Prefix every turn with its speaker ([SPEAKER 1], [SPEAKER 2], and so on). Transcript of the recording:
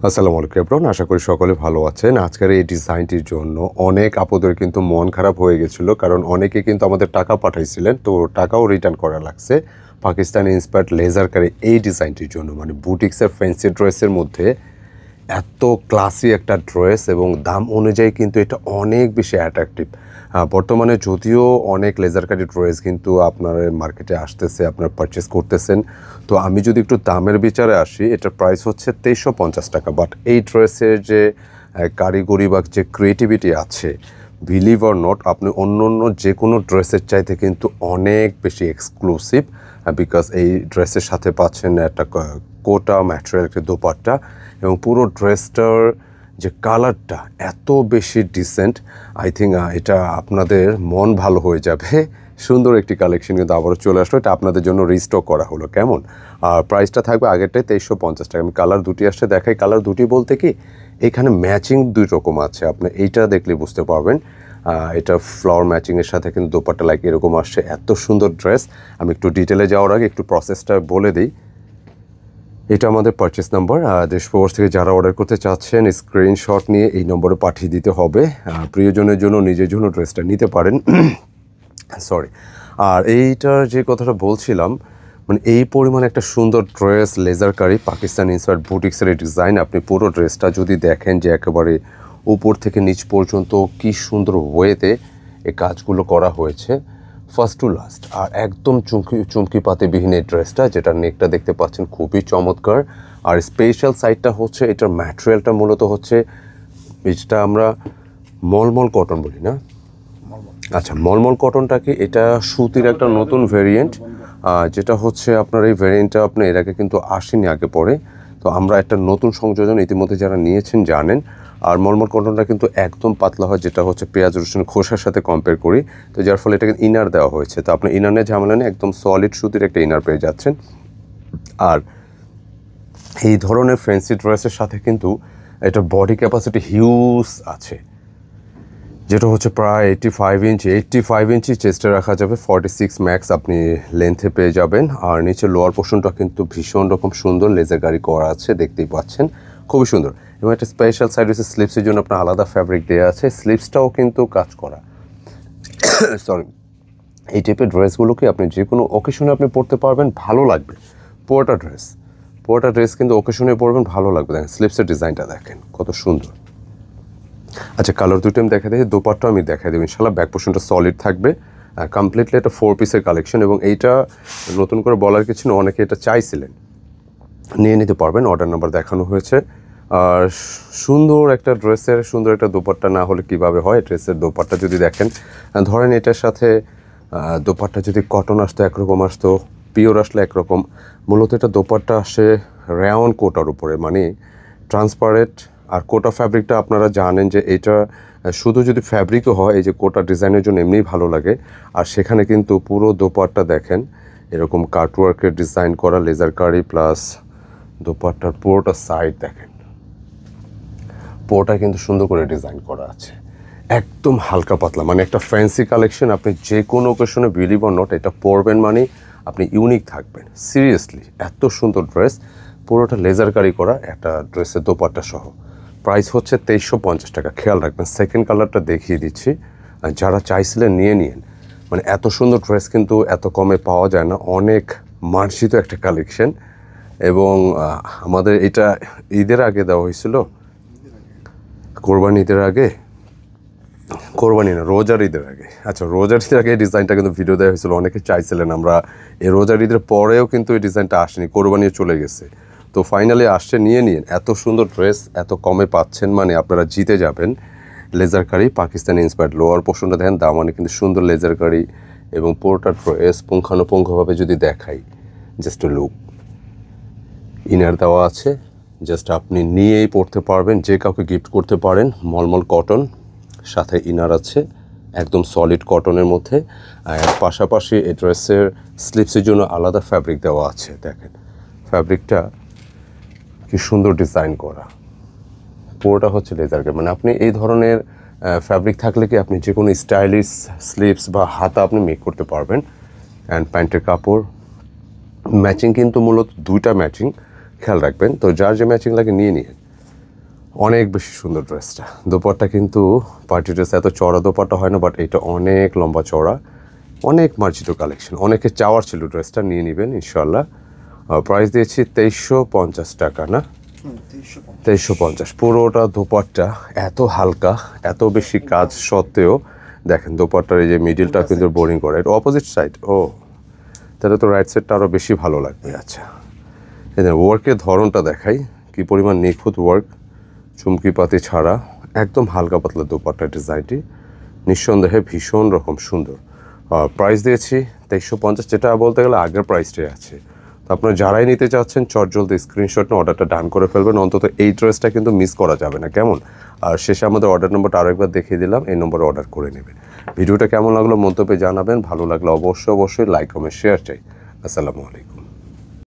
[SPEAKER 1] আসসালামু আলাইকুম এভরিওয়ান, আশা করি সকলে ভালো আছেন। আজকের এই ডিজাইনটির জন্য অনেক আপুদের কিন্তু মন খারাপ হয়ে গেছিলো, কারণ অনেকে কিন্তু আমাদের টাকা পাঠাইছিলেন, তো টাকাও রিটার্ন করা লাগছে পাকিস্তানি ইন্সপায়ার্ড লেজার কারি এই ডিজাইনটির জন্য। মানে বুটিক্সের ফ্যান্সি ড্রেসের মধ্যে এত ক্লাসি একটা ড্রেস এবং দাম অনুযায়ী কিন্তু এটা অনেক বেশি অ্যাট্রাকটিভ। বর্তমানে যদিও অনেক লেজার কারি ড্রেস কিন্তু আপনার মার্কেটে আসতেছে, আপনার পারচেস করতেছেন। তো আমি যদি একটু দামের বিচারে আসি, এটার প্রাইস হচ্ছে 2350 টাকা। বাট এই ড্রেসের যে কারিগরি বা যে ক্রিয়েটিভিটি আছে, বিলিভ অর নট, আপনি অন্য অন্য যে কোনো ড্রেসের চাইতে কিন্তু অনেক বেশি এক্সক্লুসিভ, বিকজ এই ড্রেসের সাথে পাচ্ছেন একটা কোটা ম্যাটেরিয়াল, একটা দোপাট্টা, এবং পুরো ড্রেসটার যে কালারটা এত বেশি ডিসেন্ট। আই থিঙ্ক এটা আপনাদের মন ভালো হয়ে যাবে। সুন্দর একটি কালেকশন কিন্তু আবারও চলে আসলো, এটা আপনাদের জন্য রিস্টক করা হলো। কেমন? আর প্রাইসটা থাকবে আগেরটাই 2350 টাকা। আমি কালার দুটি আসছে দেখাই। কালার দুটি বলতে কি, এখানে ম্যাচিং দুই রকম আছে, আপনি এইটা দেখলে বুঝতে পারবেন। এটা ফ্লাওয়ার ম্যাচিংয়ের সাথে কিন্তু দোপাট্টা লাইক এরকম আসছে। এত সুন্দর ড্রেস। আমি একটু ডিটেলে যাওয়ার আগে একটু প্রসেসটা বলে দিই। এটা আমাদের পারচেস নাম্বার। দেশ প্রবাস থেকে যারা অর্ডার করতে চাচ্ছেন স্ক্রিনশট নিয়ে এই নম্বরে পাঠিয়ে দিতে হবে। প্রিয়জনের জন্য, নিজের জন্য ড্রেসটা নিতে পারেন। সরি। আর এইটার যে কথাটা বলছিলাম, মানে এই পরিমাণ একটা সুন্দর ড্রেস, লেজার কারি, পাকিস্তান ইন্সপায়ার্ড বুটিক্সের এই ডিজাইন, আপনি পুরো ড্রেসটা যদি দেখেন যে একেবারে উপর থেকে নিচ পর্যন্ত কি সুন্দর ওয়েতে এই কাজগুলো করা হয়েছে, ফার্স্ট টু লাস্ট। আর একদম চুমকি পাতিবিহীন এই ড্রেসটা, যেটা নেকটা দেখতে পাচ্ছেন খুবই চমৎকার। আর স্পেশাল সাইডটা হচ্ছে এটার ম্যাটেরিয়ালটা মূলত হচ্ছে, যেটা আমরা মলমল কটন বলি না, আচ্ছা মলমল কটনটা কি, এটা সুতির একটা নতুন ভেরিয়েন্ট, যেটা হচ্ছে আপনার এই ভেরিয়েন্টটা আপনার এর আগে কিন্তু আসেনি আগে পরে। তো আমরা একটা নতুন সংযোজন ইতিমধ্যে যারা নিয়েছেন জানেন। আর মলমল কটনটা কিন্তু একদম পাতলা হয়, যেটা হচ্ছে পেঁয়াজ রসুন খোসার সাথে কম্পেয়ার করি, তো যার ফলে এটাকে ইনার দেওয়া হয়েছে। তো আপনি ইনার নিয়ে ঝামেলা নেই, একদম সলিড সুতির একটা ইনার পেয়ে যাচ্ছেন। আর এই ধরনের ফ্যান্সি ড্রেসের সাথে কিন্তু এটা বডি ক্যাপাসিটি হিউজ আছে, যেটা হচ্ছে প্রায় 85 ইঞ্চি চেস্টে রাখা যাবে। 46 ম্যাক্স আপনি লেন্থে পেয়ে যাবেন। আর নিচে লোয়ার পোর্শনটা কিন্তু ভীষণ রকম সুন্দর লেজার কারি করা আছে, দেখতেই পাচ্ছেন, খুবই সুন্দর। এবং একটা স্পেশাল সাইড হচ্ছে স্লিপসের জন্য আপনার আলাদা ফ্যাব্রিক দেওয়া আছে, স্লিপসটাও কিন্তু কাজ করা। সরি। এই টাইপের ড্রেসগুলোকে আপনি যে কোনো অকেশনে আপনি পরতে পারবেন, ভালো লাগবে। পোয়াটা ড্রেস কিন্তু অকেশনে পরবেন, ভালো লাগবে। দেখেন স্লিপসের ডিজাইনটা দেখেন কত সুন্দর। আচ্ছা, কালার দুটো আমি দেখা দিই, দোপাট্টা আমি দেখা দেবো ইনশাল্লাহ। ব্যাক পোর্শনটা সলিড থাকবে, কমপ্লিটলি এটা 4 পিসের কালেকশন। এবং এইটা নতুন করে বলার কিছু না, অনেকে এটা চাইছিলেন, নিয়ে নিতে পারবেন। অর্ডার নাম্বার দেখানো হয়েছে। আর সুন্দর একটা ড্রেসের সুন্দর একটা দোপাট্টা না হলে কিভাবে হয়। ড্রেসের দোপাট্টা যদি দেখেন, ধরেন এটার সাথে দোপাট্টা যদি কটন আসতো একরকম আসতো, পিওর আসলে একরকম। মূলত এটা দোপাট্টা আসে রেয়ন কোটার উপরে, মানে ট্রান্সপারেন্ট। আর কোটা ফ্যাব্রিকটা আপনারা জানেন যে এটা শুধু যদি ফ্যাব্রিকও হয়, এই যে কোটা ডিজাইনের জন্য এমনিই ভালো লাগে। আর সেখানে কিন্তু পুরো দোপাট্টা দেখেন এরকম কাটওয়ার্কের ডিজাইন করা, লেজার কারি প্লাস দোপাট্টার পুরোটা সাইড দেখেন, পুরোটা কিন্তু সুন্দর করে ডিজাইন করা আছে, একদম হালকা পাতলা, মানে একটা ফ্যান্সি কালেকশন। আপনি যে কোনো অকেশনে, বিলিভ অর নট, এটা পরবেন মানে আপনি ইউনিক থাকবেন। সিরিয়াসলি এত সুন্দর ড্রেস, পুরোটা লেজার কারি করা একটা ড্রেসের দোপাট্টা সহ। প্রাইস হচ্ছে 2350 টাকা। খেয়াল রাখবেন, সেকেন্ড কালারটা দেখিয়ে দিচ্ছি, যারা চাইছিলেন নিয়ে নিন। মানে এত সুন্দর ড্রেস কিন্তু এত কমে পাওয়া যায় না, অনেক মার্জিত একটা কালেকশন। এবং আমাদের এটা ঈদের আগে দেওয়া হয়েছিল, কোরবানি ঈদের আগে, কোরবানি না, রোজার ঈদের আগে। আচ্ছা, রোজার ঈদের আগে এই ডিজাইনটা কিন্তু ভিডিও দেওয়া হয়েছিল, অনেকে চাইছিলেন। আমরা এই রোজার ঈদের পরেও কিন্তু এই ডিজাইনটা আসেনি, কোরবানিও চলে গেছে। তো ফাইনালি আসছে, নিয়ে নিন। এত সুন্দর ড্রেস এত কমে পাচ্ছেন, মানে আপনারা জিতে যাবেন। লেজার কারি, পাকিস্তানি ইন্সপায়ার্ড। লোয়ার পোর্শনটা দেখেন, দামানে কিন্তু সুন্দর লেজার কারি, এবং পুরোটা ড্রেস পুঙ্খানুপুঙ্খভাবে যদি দেখাই, জাস্ট লুক। ইনার দেওয়া আছে, জাস্ট আপনি নিয়েই পড়তে পারবেন, যে কাউকে গিফট করতে পারেন। মলমল কটন, সাথে ইনার আছে একদম সলিড কটনের মধ্যে। আর পাশাপাশি এই ড্রেসের স্লিপসের জন্য আলাদা ফ্যাব্রিক দেওয়া আছে। দেখেন ফ্যাব্রিকটা কি সুন্দর ডিজাইন করা, পুরোটা হচ্ছে লেজার কারি। মানে আপনি এই ধরনের ফ্যাব্রিক থাকলে কি আপনি যে কোনো স্টাইলিশ স্লিপস বা হাতা আপনি মেক করতে পারবেন। অ্যান্ড প্যান্টের কাপড় ম্যাচিং কিন্তু মূলত দুইটা ম্যাচিং, খেয়াল রাখবেন। তো যার যে ম্যাচিং লাগে নিয়ে নিন। অনেক বেশি সুন্দর ড্রেসটা। দোপাট্টা কিন্তু পার্টি ড্রেস এত চড়া দোপাট্টা হয় না, বাট এটা অনেক লম্বা চড়া, অনেক মার্জিত কালেকশন। অনেকে চাওয়ার ছিল ড্রেসটা, নিয়ে নেবেন ইনশাল্লাহ। প্রাইস দিয়েছি 2350 টাকা না, 2350। পুরোটা দোপাট্টা এত হালকা, এত বেশি কাজ সত্ত্বেও দেখেন দোপাট্টার এই যে মিডিলটা কিন্তু বোরিং করে। এটা অপোজিট সাইড, ও তাহলে তো রাইট সাইডটা আরও বেশি ভালো লাগবে। আচ্ছা, এদের ওয়ার্কের ধরনটা দেখাই, কি পরিমাণ নিখুঁত ওয়ার্ক, চুমকি পাতি ছাড়া, একদম হালকা পাতলা দোপাট্টার ডিজাইনটি নিঃসন্দেহে ভীষণ রকম সুন্দর। প্রাইস দিয়েছি 2350, যেটা বলতে গেলে আগের প্রাইসটাই আছে। তো আপনারা যারাই নিতে চাচ্ছেন জলদি স্ক্রিনশট নিয়ে অর্ডারটা ডান করে ফেলবেন, অন্তত এই ড্রেসটা কিন্তু মিস করা যাবে না, কেমন? আর শেষে আমাদের অর্ডার নম্বরটা আরেকবার দেখিয়ে দিলাম, এই নম্বরে অর্ডার করে নেবেন। ভিডিওটা কেমন লাগলো মন্তব্যে জানাবেন, ভালো লাগলে অবশ্যই লাইক কমেন্ট শেয়ার চাই। আসসালামু আলাইকুম।